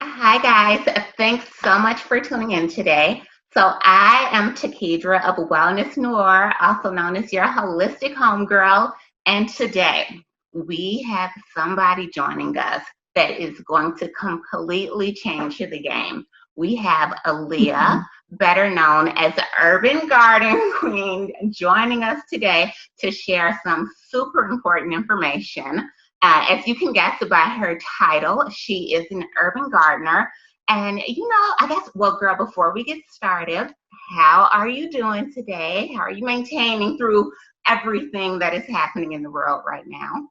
Hi, guys. Thanks so much for tuning in today. So, I am Takeedra of Wellnessnoir, also known as your holistic homegirl. And today we have somebody joining us that is going to completely change the game. We have Aaliyah, better known as the Urban Garden Queen, joining us today to share some super important information. As you can guess by her title, she is an urban gardener. And, I guess, well, girl, before we get started, how are you doing today? How are you maintaining through everything that is happening in the world right now?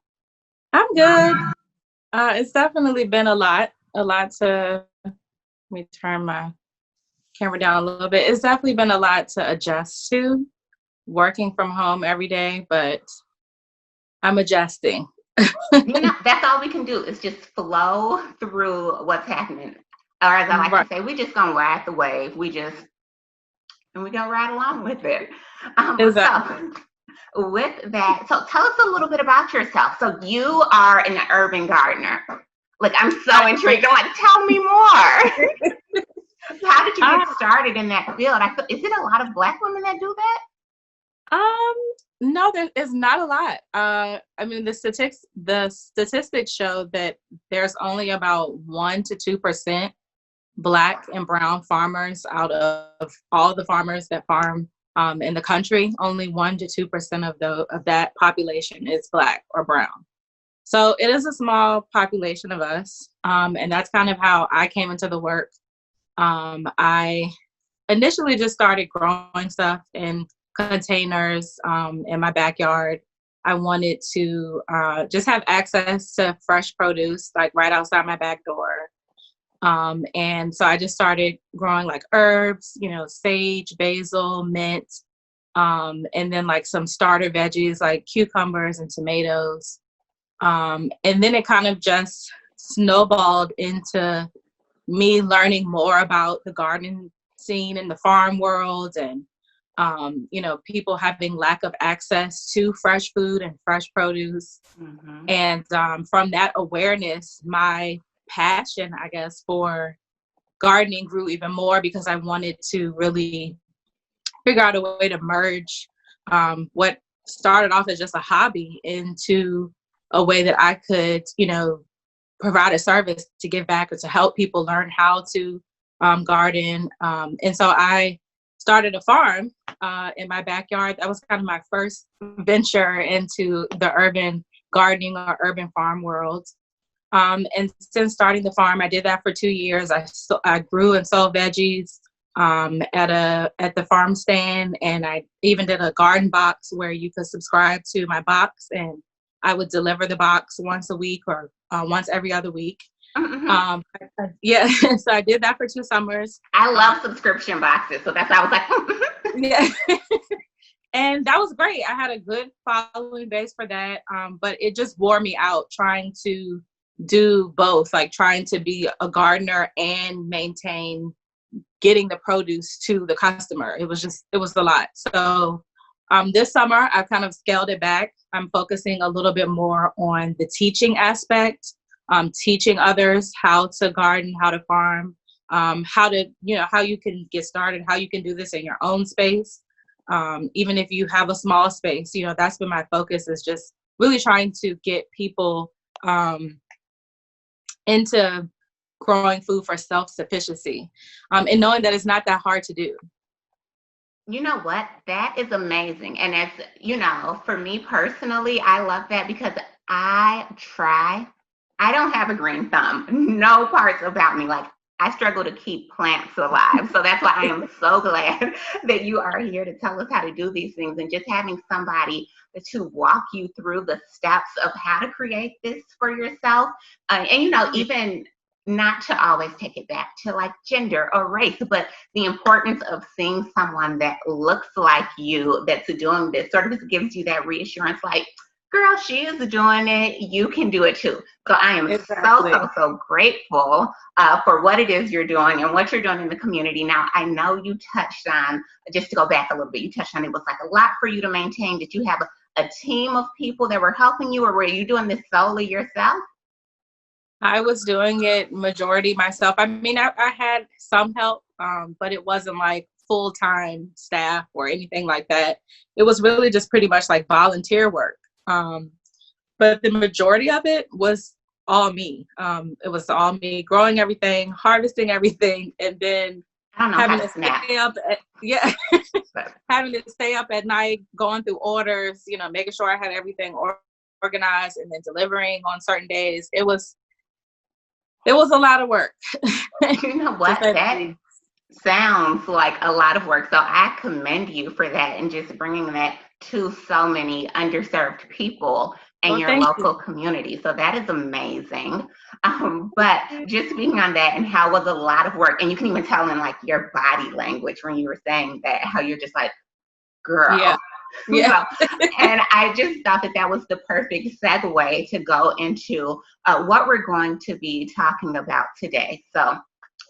I'm good. It's definitely been a lot to, let me turn my camera down a little bit. It's definitely been a lot to adjust to working from home every day, but I'm adjusting. That's all we can do is just flow through what's happening. Or as I like Right. to say, we just gonna ride the wave. And we're gonna ride along with it. Exactly. So with that, so tell us a little bit about yourself. So you are an urban gardener. Like, I'm so intrigued. I'm like, tell me more. How did you get started in that field? Is it a lot of Black women that do that? Um, no, there is not a lot. I mean, the statistics show that there's only about 1 to 2% Black and brown farmers out of all the farmers that farm in the country. Only 1 to 2% of that population is Black or brown. So it is a small population of us, and that's kind of how I came into the work. I initially just started growing stuff in containers in my backyard. I wanted to just have access to fresh produce, like right outside my back door. And so I just started growing like herbs, sage, basil, mint, and then like some starter veggies like cucumbers and tomatoes. And then it kind of just snowballed into me learning more about the garden scene in the farm world and, people having lack of access to fresh food and fresh produce. Mm-hmm. And from that awareness, my passion, I guess, for gardening grew even more because I wanted to really figure out a way to merge what started off as just a hobby into a way that I could, provide a service to give back or to help people learn how to garden. And so I started a farm in my backyard. That was kind of my first venture into the urban gardening or urban farm world. And since starting the farm, I did that for 2 years. I grew and sold veggies at the farm stand, and I even did a garden box where you could subscribe to my box, and I would deliver the box once a week or once every other week. Mm-hmm. Yeah, so I did that for 2 summers. I love subscription boxes, so that's why I was like, Yeah. And that was great. I had a good following base for that, but it just wore me out trying to do both, like trying to be a gardener and maintain getting the produce to the customer. It was a lot. So this summer, I kind of scaled it back. I'm focusing a little bit more on the teaching aspect, teaching others how to garden, how to farm, how you can get started, how you can do this in your own space. Even if you have a small space, that's been my focus, is just really trying to get people into growing food for self-sufficiency, and knowing that it's not that hard to do. you know what? That is amazing. And for me personally, I love that because I don't have a green thumb. No parts about me. Like, I struggle to keep plants alive. So that's why I am so glad that you are here to tell us how to do these things, and just having somebody to walk you through the steps of how to create this for yourself. And, even not to always take it back to like gender or race, but the importance of seeing someone that looks like you that's doing this sort of gives you that reassurance, like, girl, she is doing it. You can do it too. So I am Exactly. so grateful for what it is you're doing and what you're doing in the community. Now, I know you touched on, just to go back a little bit, you touched on it was like a lot for you to maintain. Did you have a team of people that were helping you, or were you doing this solely yourself? I was doing it majority myself. I mean, I had some help, but it wasn't like full-time staff or anything like that. It was really just pretty much like volunteer work. But the majority of it was all me. It was all me growing everything, harvesting everything, and then I don't know how having to to snap. stay up at, yeah, But having to stay up at night, going through orders, making sure I had everything organized, and then delivering on certain days. It was a lot of work. you know To what? say the That least. sounds like a lot of work. So I commend you for that and just bringing that to so many underserved people in Well, your thank you. local community. So that is amazing. But just speaking on that and how it was a lot of work, and you can even tell in like your body language when you were saying that, how you're just like, girl. Yeah. Yeah. So, and I just thought that that was the perfect segue to go into what we're going to be talking about today. So,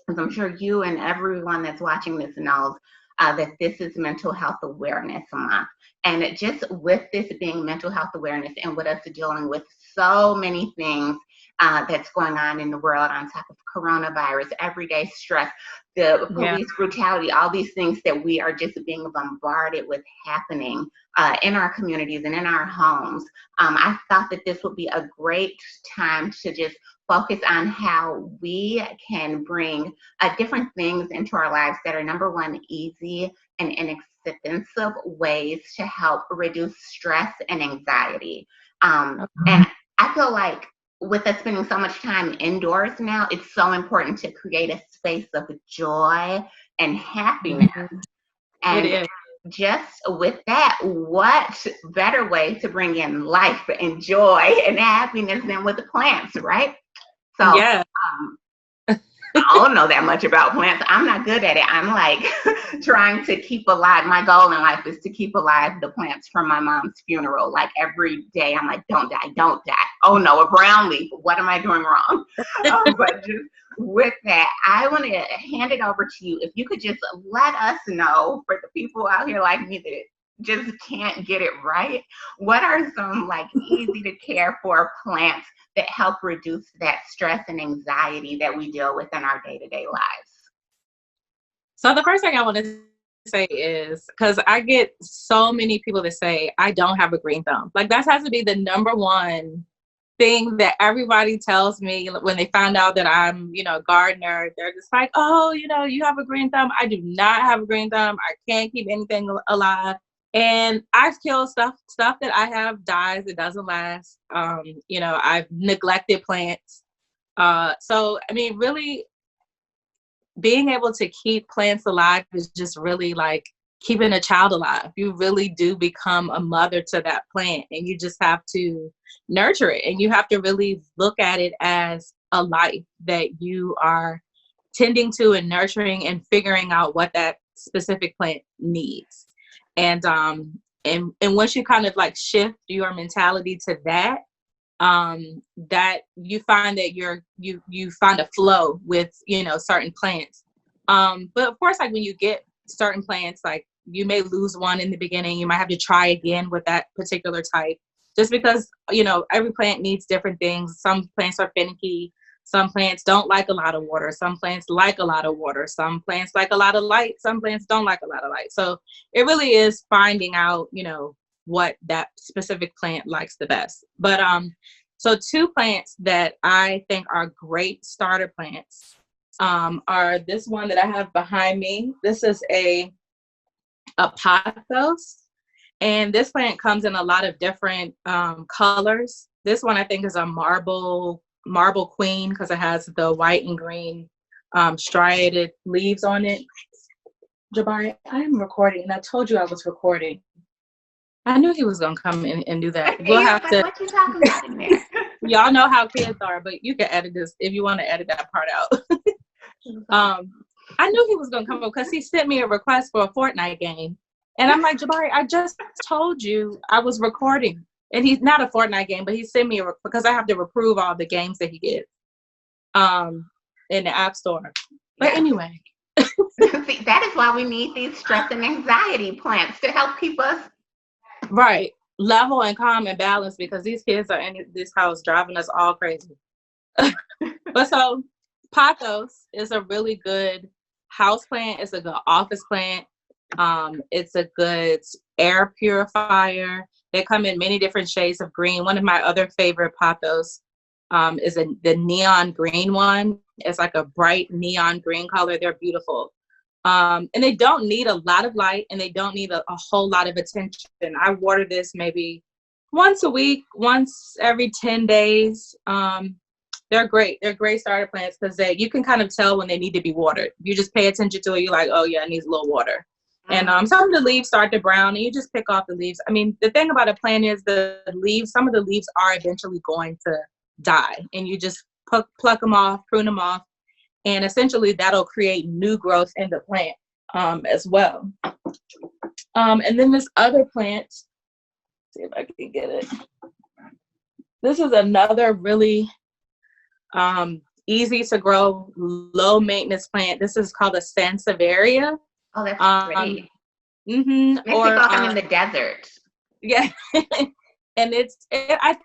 as I'm sure you and everyone that's watching this knows, that this is Mental Health Awareness Month. And just with this being mental health awareness and with us dealing with so many things that's going on in the world on top of coronavirus, everyday stress, the Yeah. police brutality, all these things that we are just being bombarded with happening in our communities and in our homes, I thought that this would be a great time to just focus on how we can bring different things into our lives that are, number one, easy and inexpensive ways to help reduce stress and anxiety. And I feel like with us spending so much time indoors now, it's so important to create a space of joy and happiness. It And is. just with that, what better way to bring in life and joy and happiness than with the plants, right? So Yeah. I don't know that much about plants. I'm not good at it. I'm like trying to keep alive. My goal in life is to keep alive the plants from my mom's funeral. Like every day, I'm like, don't die, don't die. Oh no, a brown leaf. What am I doing wrong? But just with that, I want to hand it over to you. If you could just let us know, for the people out here like me that just can't get it right, what are some like easy to care for plants that help reduce that stress and anxiety that we deal with in our day-to-day lives? So the first thing I want to say is, because I get so many people that say I don't have a green thumb. Like that has to be the number one thing that everybody tells me when they find out that I'm, a gardener. They're just like, oh, you have a green thumb. I do not have a green thumb. I can't keep anything alive. And I've killed stuff that I have dies. It doesn't last. I've neglected plants. So I mean, really, being able to keep plants alive is just really like keeping a child alive. You really do become a mother to that plant, and you just have to nurture it, and you have to really look at it as a life that you are tending to and nurturing and figuring out what that specific plant needs. And once you kind of like shift your mentality to that, that you find that you find a flow with certain plants. But of course, like when you get certain plants, like you may lose one in the beginning, you might have to try again with that particular type, just because every plant needs different things. Some plants are finicky, some plants don't like a lot of water, some plants like a lot of water, some plants like a lot of light, some plants don't like a lot of light. So it really is finding out what that specific plant likes the best. But so two plants that I think are great starter plants are this one that I have behind me. This is a pothos, and this plant comes in a lot of different colors. This one I think is a marble queen because it has the white and green striated leaves on it. Jabari, I am recording, and I told you I was recording. I knew he was gonna come in and do that. We'll have to. What you talking about in there? Y'all know how kids are, but you can edit this if you want to edit that part out. I knew he was gonna come up because he sent me a request for a Fortnite game, and I'm like, Jabari, I just told you I was recording, and he's not a Fortnite game, but he sent me because I have to approve all the games that he gets, in the App Store. But anyway. See, that is why we need these stress and anxiety plants to help keep us Right. Level and calm and balance, because these kids are in this house driving us all crazy. But so pothos is a really good house plant. It's a good office plant. It's a good air purifier. They come in many different shades of green. One of my other favorite pothos is the neon green one. It's like a bright neon green color. They're beautiful. And they don't need a lot of light, and they don't need a whole lot of attention. I water this maybe once a week, once every 10 days. They're great. They're great starter plants because you can kind of tell when they need to be watered. You just pay attention to it. You're like, oh yeah, it needs a little water. And some of the leaves start to brown, and you just pick off the leaves. I mean, the thing about a plant is the leaves, some of the leaves are eventually going to die, and you just pluck them off, prune them off, and essentially that'll create new growth in the plant as well. And then this other plant, see if I can get it. This is another really easy to grow, low maintenance plant. This is called a sansevieria. Oh, that's pretty. Makes me feel like I'm in the desert. Yeah. And I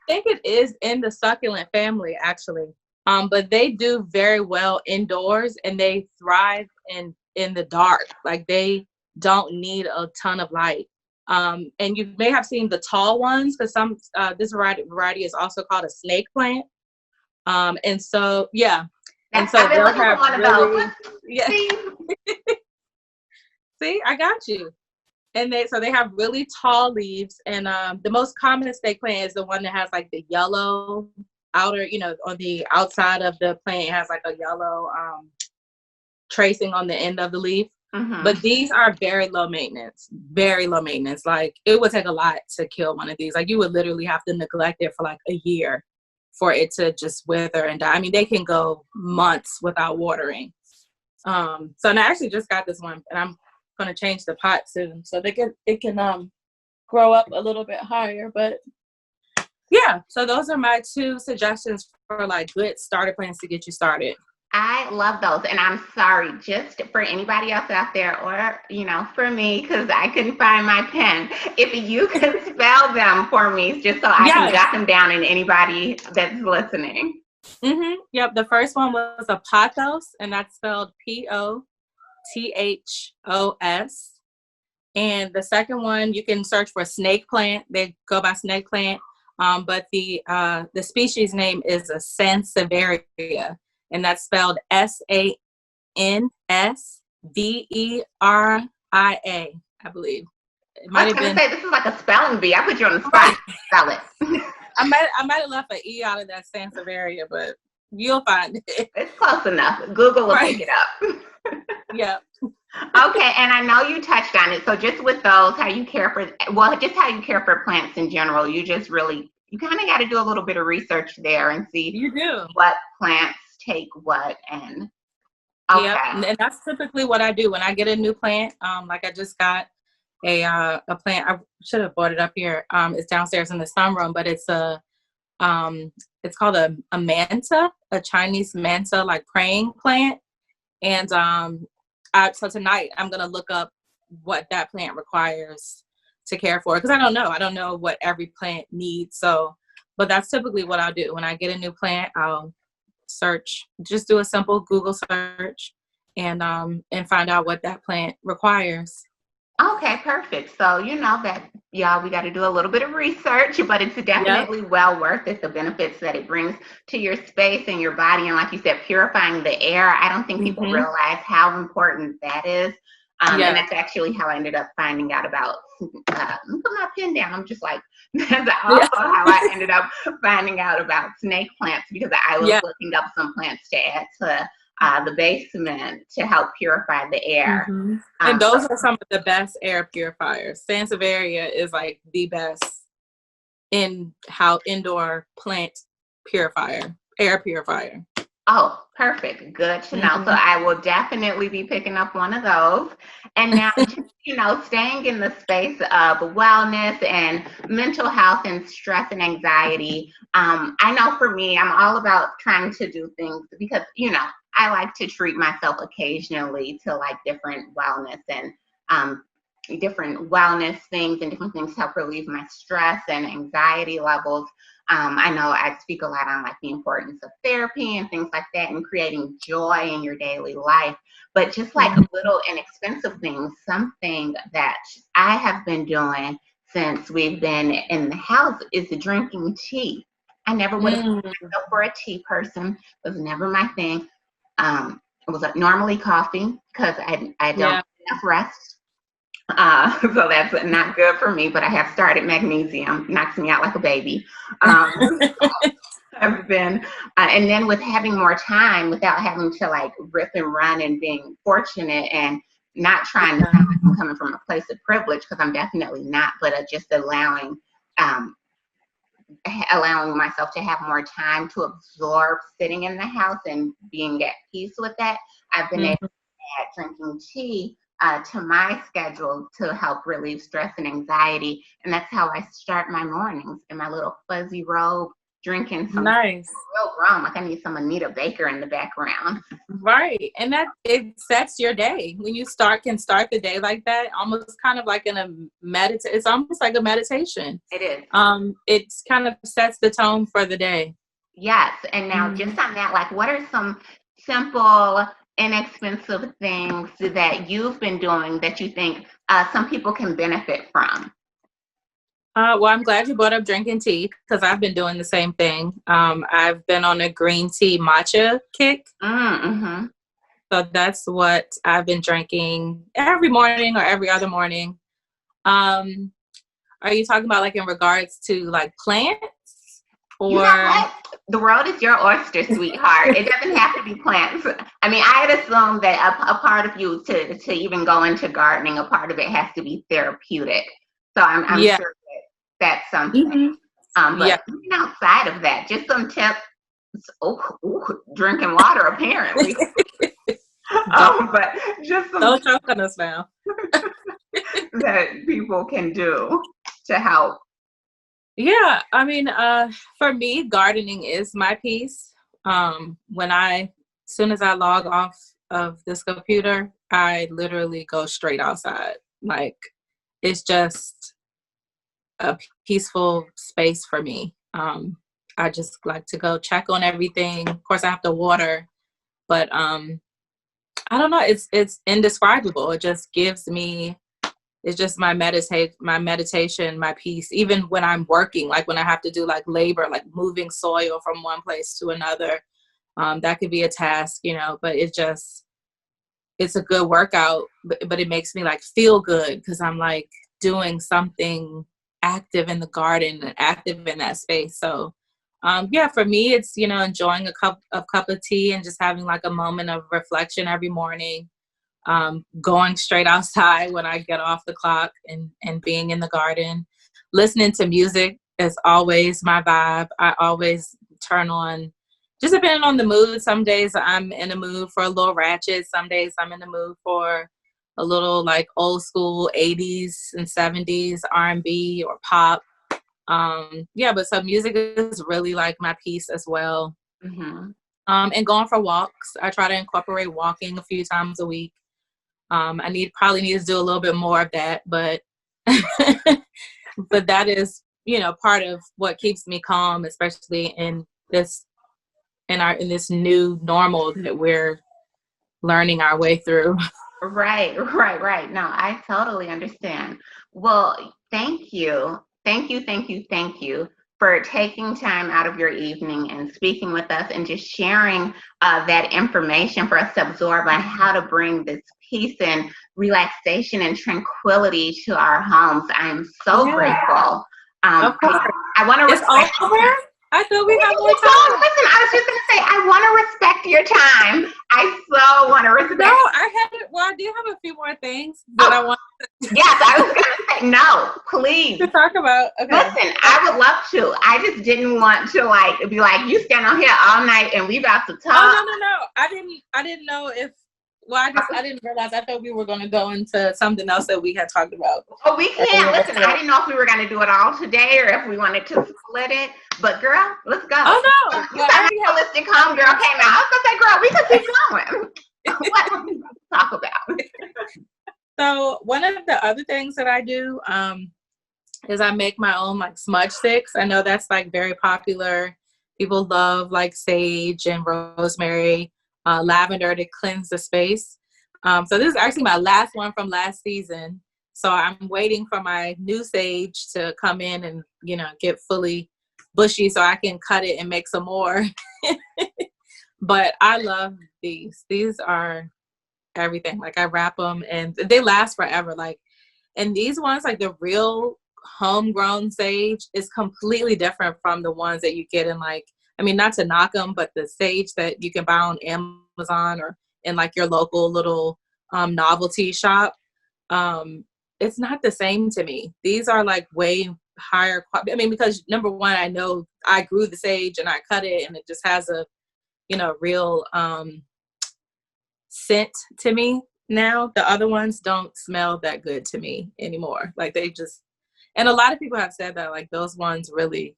think it is in the succulent family, actually. But they do very well indoors, and they thrive in the dark. Like, they don't need a ton of light. And you may have seen the tall ones, because this variety is also called a snake plant. And so, yeah. And so they'll have really, yeah. See, I got you. And they have really tall leaves. And the most common snake plant is the one that has like the yellow outer, on the outside of the plant, it has like a yellow tracing on the end of the leaf. But these are very low maintenance. Like, it would take a lot to kill one of these. Like, you would literally have to neglect it for like a year for it to just wither and die. I mean, they can go months without watering. So and I actually just got this one, and I'm going to change the pot soon so it can grow up a little bit higher. But yeah, so those are my 2 suggestions for like good starter plants to get you started. I love those. And I'm sorry, just for anybody else out there, or, for me, because I couldn't find my pen, if you could spell them for me, just so I can jot them down, and anybody that's listening. Yep. The first one was a pothos, and that's spelled Pothos. And the second one, you can search for snake plant. They go by snake plant. But the species name is a sansevieria, and that's spelled Sansveria, I believe. It might have been. Say, this is like a spelling bee. I put you on the spot. Spell it. I might have left an E out of that sansevieria, but you'll find it. It's close enough. Google will pick it up. Yep. Okay, and I know you touched on it. So just with those, how you care for plants in general, you kind of got to do a little bit of research there and see what plants take what. And okay. Yep. And that's typically what I do when I get a new plant. Like, I just got a plant. I should have brought it up here. It's downstairs in the sunroom, but it's it's called a manta, a Chinese manta, like praying plant. And so tonight I'm going to look up what that plant requires to care for, because I don't know what every plant needs. So, but that's typically what I'll do when I get a new plant. I'll just do a simple Google search and find out what that plant requires. Okay, perfect. So that, y'all, we got to do a little bit of research, but it's definitely well worth it. The benefits that it brings to your space and your body, and like you said, purifying the air. I don't think people realize how important that is. And that's actually how I ended up finding out about. Put my pen down. I'm just like, that's also how I ended up finding out about snake plants, because I was looking up some plants to add to the basement to help purify the air. And those are some of the best air purifiers. Sansevieria is like the best indoor plant air purifier. Oh, perfect. Good to know. So I will definitely be picking up one of those. And now, staying in the space of wellness and mental health and stress and anxiety. I know for me, I'm all about trying to do things because, I like to treat myself occasionally to like different wellness and different wellness things and different things to help relieve my stress and anxiety levels. I know I speak a lot on like the importance of therapy and things like that and creating joy in your daily life. But just like little inexpensive things, something that I have been doing since we've been in the house is drinking tea. I never would have been myself for a tea person. It was never my thing. It was normally coffee because I don't get enough rest. So that's not good for me, but I have started magnesium, knocks me out like a baby. I've been, and then with having more time without having to like rip and run and being fortunate and not trying to sound like I'm coming from a place of privilege because I'm definitely not, but just um, allowing myself to have more time to absorb sitting in the house and being at peace with that. I've been able to add drinking tea to my schedule to help relieve stress and anxiety. And that's how I start my mornings in my little fuzzy robe, drinking some real rum. Like I need some Anita Baker in the background. Right. And that it sets your day. When you can start the day like that, almost kind of like in a it's almost like a meditation. It is. It kind of sets the tone for the day. Yes. And now just on that, like what are some simple, inexpensive things that you've been doing that you think some people can benefit from? Well, I'm glad you brought up drinking tea because I've been doing the same thing. I've been on a green tea matcha kick. Mm-hmm. So that's what I've been drinking every morning or every other morning. Are you talking about like in regards to like plants? Or you know what? The world is your oyster, sweetheart. It doesn't have to be plants. I mean, I had assumed that a part of you to even go into gardening, a part of it has to be therapeutic. So I'm sure that's something. But even outside of that, just some tips. Drinking water apparently. But just some don't choke on us now. that people can do to help. Yeah, I mean, for me, gardening is my piece. As soon as I log off of this computer, I literally go straight outside. Like, it's just a peaceful space for me. I just like to go check on everything. Of course, I have to water, but I don't know. It's indescribable. It just gives me. It's just my meditation, my peace. Even when I'm working, like when I have to do like labor, like moving soil from one place to another, that could be a task, but it's a good workout, but it makes me like feel good because I'm like doing something active in the garden and active in that space. So, for me, it's, enjoying a cup of tea and just having like a moment of reflection every morning. Going straight outside when I get off the clock and being in the garden. Listening to music is always my vibe. I always turn on, just depending on the mood. Some days I'm in the mood for a little ratchet. Some days I'm in the mood for a little like old school 80s and 70s R&B or pop. But so music is really like my piece as well. Mm-hmm. And going for walks. I try to incorporate walking a few times a week. I probably need to do a little bit more of that, but but that is, part of what keeps me calm, especially in this new normal that we're learning our way through. Right. No, I totally understand. Well, thank you for taking time out of your evening and speaking with us and just sharing that information for us to absorb on how to bring this peace and relaxation and tranquility to our homes. I am so grateful. Of course. I want to respect. I thought we had more time. Listen, I was just going to say, I want to respect your time. I so want to respect. No, I do have a few more things that I want to. Yes, I was going to say, no, please. To talk about. Okay. Listen, I would love to. I just didn't want to be like, you stand on here all night and we about to talk. Oh, no. I didn't know if, I didn't realize. I thought we were going to go into something else that we had talked about. Oh, we can. Listen, I didn't know if we were going to do it all today or if we wanted to split it. But girl, let's go. Oh, no. You said my holistic home girl came out. I was going to say, girl, we could keep going. What are we going to talk about? So one of the other things that I do is I make my own like smudge sticks. I know that's like very popular. People love like sage and rosemary, lavender to cleanse the space. So this is actually my last one from last season. So I'm waiting for my new sage to come in and, you know, get fully bushy so I can cut it and make some more. But I love these. These are everything. Like I wrap them and they last forever. Like, and these ones, like the real homegrown sage is completely different from the ones that you get in like, I mean, not to knock them, but the sage that you can buy on Amazon or in like your local little novelty shop. It's not the same to me. These are like way higher quality. I mean, because number one, I know I grew the sage and I cut it and it just has a, you know, real scent to me now. The other ones don't smell that good to me anymore. Like they just, and a lot of people have said that like those ones really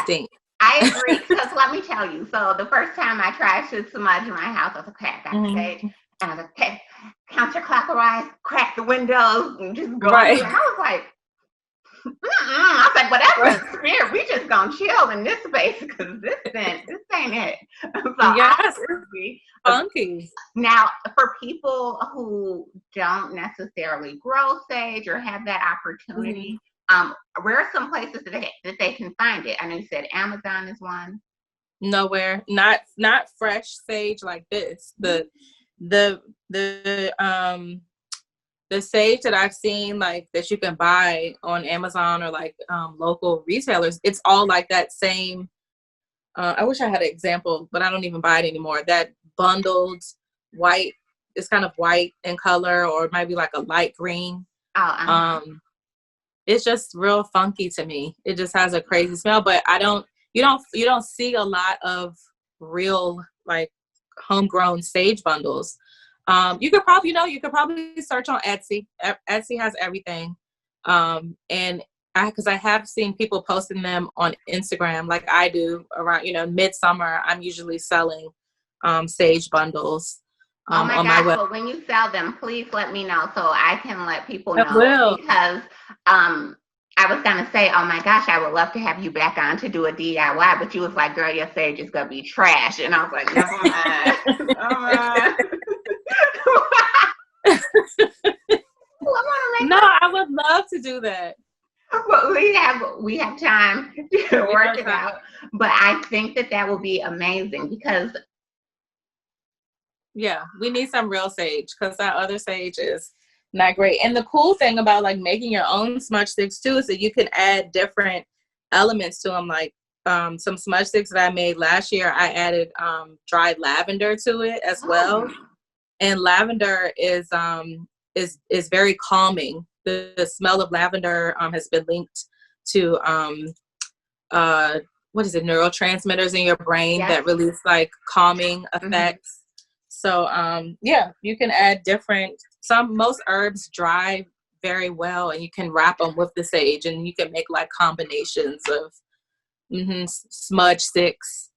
stink. I agree, because let me tell you, so the first time I tried to smudge my house, I was like, okay, I got the sage, and I was like, okay, counterclockwise, crack the windows, and just go. Right. And I was like, I was like, whatever the spirit, we just gonna chill in this space because this ain't it. So yes, it's funky. Now, for people who don't necessarily grow sage or have that opportunity, where are some places that they can find it? I know you said Amazon is one. Nowhere, not fresh sage like this. The sage that I've seen, like that you can buy on Amazon or like local retailers, it's all like that same. I wish I had an example, but I don't even buy it anymore. That bundled white, it's kind of white in color, or it might be like a light green. It's just real funky to me. It just has a crazy smell, but you don't see a lot of real like homegrown sage bundles. You could probably search on Etsy. Etsy has everything. And because I have seen people posting them on Instagram, like I do around, midsummer, I'm usually selling sage bundles. Oh my gosh, well, when you sell them, please let me know so I can let people know. Because I was going to say, oh my gosh, I would love to have you back on to do a DIY, but you was like, girl, your sage is going to be trash. And I was like, never mind. No, I would love to do that. Well, we have time to work it out. But I think that will be amazing because we need some real sage because that other sage is not great. And the cool thing about like making your own smudge sticks too is that you can add different elements to them. Like some smudge sticks that I made last year, I added dried lavender to it as well. And lavender is very calming. The smell of lavender has been linked to neurotransmitters in your brain that release like calming effects. So you can add most herbs dry very well, and you can wrap them with the sage, and you can make like combinations of smudge sticks.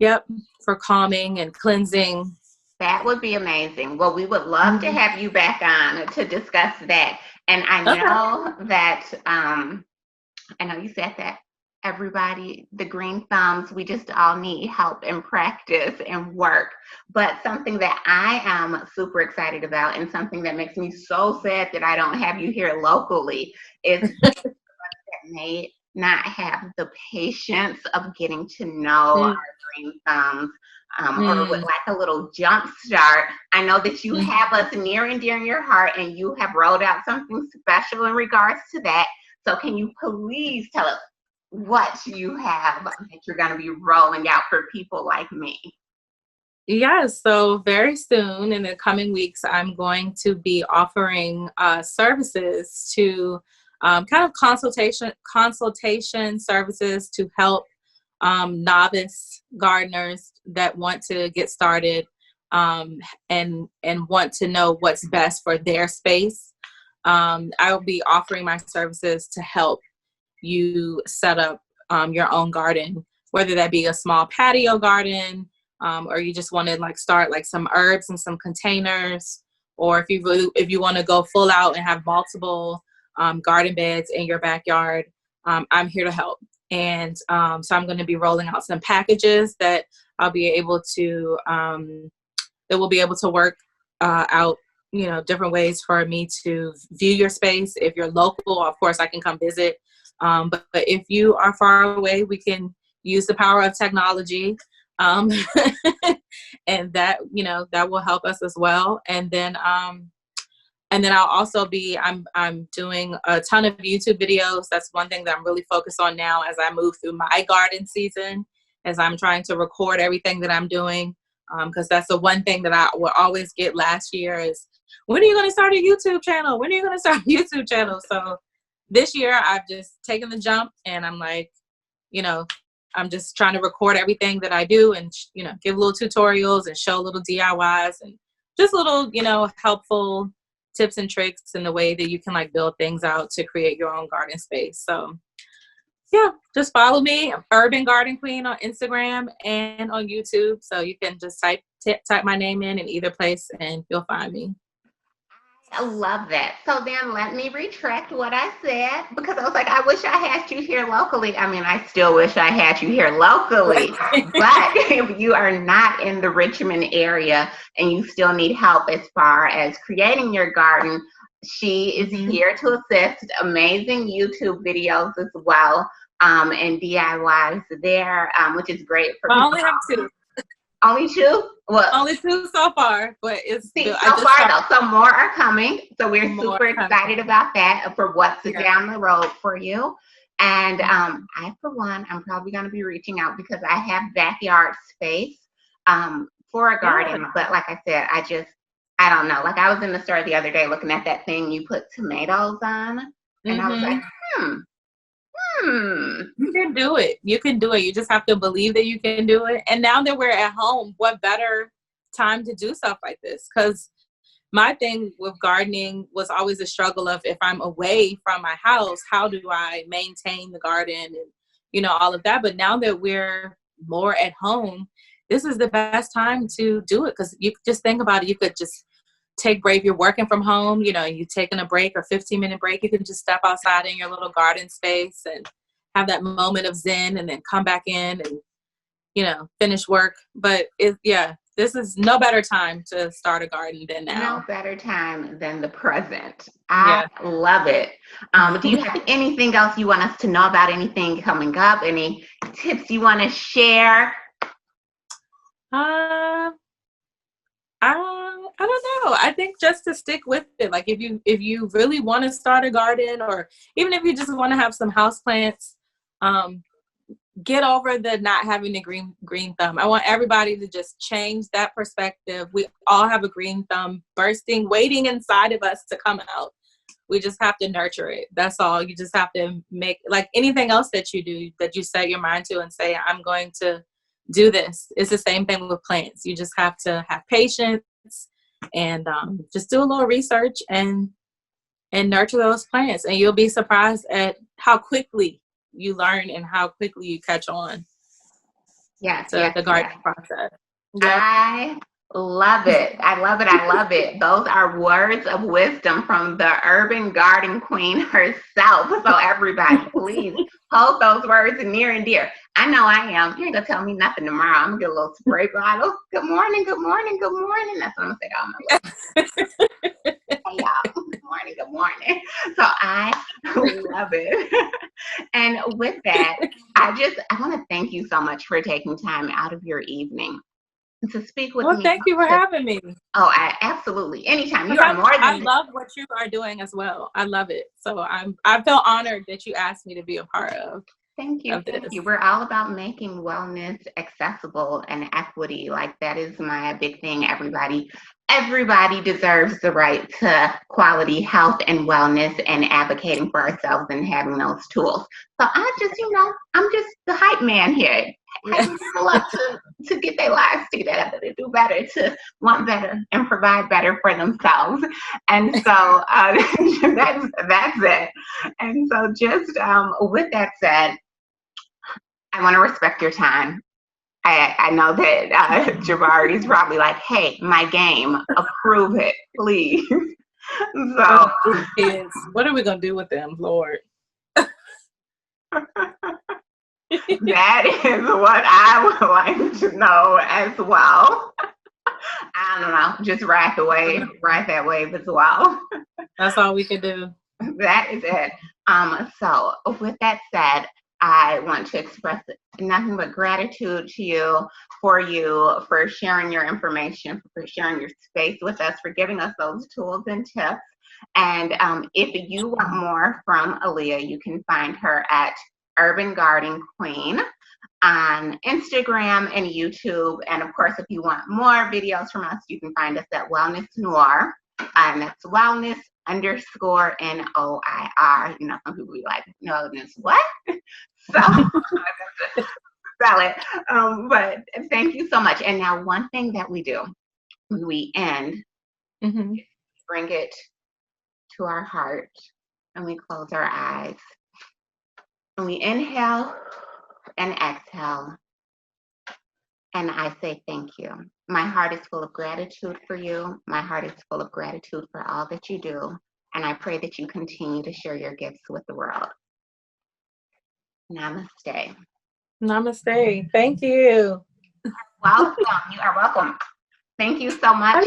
Yep, for calming and cleansing. That would be amazing. Well, we would love to have you back on to discuss that. And I know that, I know you said that everybody, the green thumbs, we just all need help and practice and work. But something that I am super excited about and something that makes me so sad that I don't have you here locally is that may not have the patience of getting to know our green thumbs. Or with like a little jump start. I know that you have us near and dear in your heart, and you have rolled out something special in regards to that. So can you please tell us what you have that you're going to be rolling out for people like me? Yes, so very soon in the coming weeks, I'm going to be offering services to kind of consultation services to help novice gardeners that want to get started and want to know what's best for their space. I will be offering my services to help you set up your own garden, whether that be a small patio garden or you just want to like start like some herbs in some containers, or if you want to go full out and have multiple garden beds in your backyard, I'm here to help. And so I'm going to be rolling out some packages that I'll be able to, that will be able to work out, different ways for me to view your space. If you're local, of course, I can come visit. But if you are far away, we can use the power of technology. And that, that will help us as well. And then I'll also be, I'm doing a ton of YouTube videos. That's one thing that I'm really focused on now as I move through my garden season, as I'm trying to record everything that I'm doing. Because that's the one thing that I will always get last year is, when are you going to start a YouTube channel? When are you going to start a YouTube channel? So this year I've just taken the jump, and I'm like, I'm just trying to record everything that I do and, give little tutorials and show little DIYs and just little, helpful tips and tricks in the way that you can like build things out to create your own garden space. So yeah, just follow me, Urban Garden Queen, on Instagram and on YouTube. So you can just type my name in either place and you'll find me. I love that. So then let me retract what I said, because I was like, I wish I had you here locally. I mean, I still wish I had you here locally, but if you are not in the Richmond area and you still need help as far as creating your garden, she is here to assist. Amazing YouTube videos as well, and DIYs there, which is great for people. I only have 2. Only 2? Well, only 2 so far, but it's so far though. So more are coming. So we're super excited about that, for what's down the road for you. And I, for one, I'm probably going to be reaching out because I have backyard space for a garden. Yeah. But like I said, I don't know. Like I was in the store the other day looking at that thing you put tomatoes on, and I was like, You can do it. You can do it. You just have to believe that you can do it. And now that we're at home, what better time to do stuff like this? Because my thing with gardening was always a struggle of, if I'm away from my house, how do I maintain the garden and, all of that. But now that we're more at home, this is the best time to do it. Because you just think about it. You could just take break. If you're working from home, you're taking a break or 15-minute break, you can just step outside in your little garden space and have that moment of zen, and then come back in and, finish work. But this is no better time to start a garden than now. No better time than the present. I love it. Do you have anything else you want us to know about? Anything coming up? Any tips you want to share? I don't know. I think just to stick with it. Like if you really want to start a garden, or even if you just want to have some houseplants, get over the not having a green thumb. I want everybody to just change that perspective. We all have a green thumb waiting inside of us to come out. We just have to nurture it. That's all. You just have to make, like anything else that you do, that you set your mind to and say, I'm going to do this. It's the same thing with plants. You just have to have patience and just do a little research and nurture those plants, and you'll be surprised at how quickly you learn and how quickly you catch on. The gardening process. I love it. I love it. I love it. Those are words of wisdom from the urban garden queen herself. So everybody, please hold those words near and dear. I know I am. You ain't gonna tell me nothing tomorrow. I'm gonna get a little spray bottle. Good morning, good morning, good morning. That's what I'm gonna say to all my listeners. Hey y'all, good morning, good morning. So I love it. And with that, I want to thank you so much for taking time out of your evening to speak with me. Well, thank you for having me. Oh, absolutely. Anytime. You are more than. I love what you are doing as well. I love it. So I feel honored that you asked me to be a part of. Thank you. Thank you. We're all about making wellness accessible and equity. Like that is my big thing. Everybody deserves the right to quality health and wellness, and advocating for ourselves and having those tools. So I just, I'm just the hype man here. Hyping people up to get their lives together, to do better, to want better and provide better for themselves. And so that's it. And so just with that said, I want to respect your time. I know that Jabari's probably like, hey, my game, approve it, please. So Kids, what are we gonna do with them, Lord? that is what I would like to know as well. I don't know, just ride that wave as well. That's all we can do. That is it. So with that said, I want to express nothing but gratitude to you for sharing your information, for sharing your space with us, for giving us those tools and tips. And if you want more from Aaliyah, you can find her at Urban Garden Queen on Instagram and YouTube. And of course, if you want more videos from us, you can find us at Wellnessnoir. And that's wellness_NOIR. You know, some people be like, no, this what? So spell it. But thank you so much. And now one thing that we do when we end, bring it to our heart and we close our eyes. And we inhale and exhale. And I say thank you. My heart is full of gratitude for you. My heart is full of gratitude for all that you do. And I pray that you continue to share your gifts with the world. Namaste. Namaste. Thank you. Welcome. You are welcome. Thank you so much.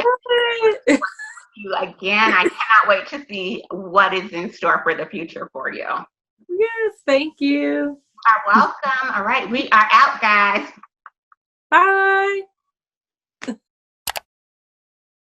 You again. I cannot wait to see what is in store for the future for you. Yes, thank you. You are welcome. All right, we are out, guys. Bye.